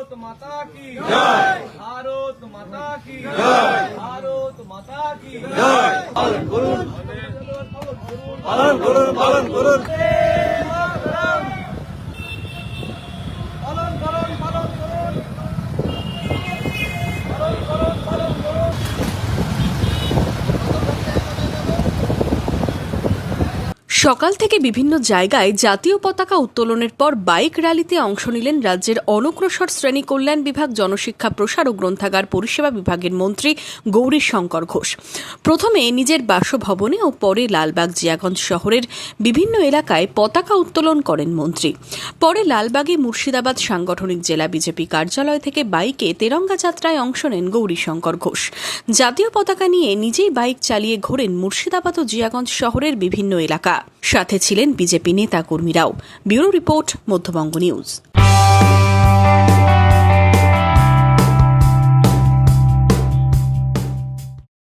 भारत माता की जय, भारत माता की जय, भारत माता की जय। পালন করুন পালন করুন পালন করুন पालन करुन पालन करुन সকাল থেকে বিভিন্ন জায়গায় জাতীয় পতাকা উত্তোলনের পর বাইক র্যালিতে অংশ নিলেন রাজ্যের অনগ্রসর শ্রেণী কল্যাণ বিভাগ, জনশিক্ষা প্রসার ও গ্রন্থাগার পরিষেবা বিভাগের মন্ত্রী গৌরীশঙ্কর ঘোষ। প্রথমে নিজের বাসভবনে ও পরে লালবাগ জিয়াগঞ্জ শহরের বিভিন্ন এলাকায় পতাকা উত্তোলন করেন মন্ত্রী। পরে লালবাগে মুর্শিদাবাদ সাংগঠনিক জেলা বিজেপি কার্যালয় থেকে বাইকে তেরঙ্গা যাত্রায় অংশ নেন গৌরীশঙ্কর ঘোষ। জাতীয় পতাকা নিয়ে নিজেই বাইক চালিয়ে ঘোরেন মুর্শিদাবাদ ও জিয়াগঞ্জ শহরের বিভিন্ন এলাকা। সাথে ছিলেন বিজেপি নেতা কর্মীরাও। Bureau report, Madhyabanga news.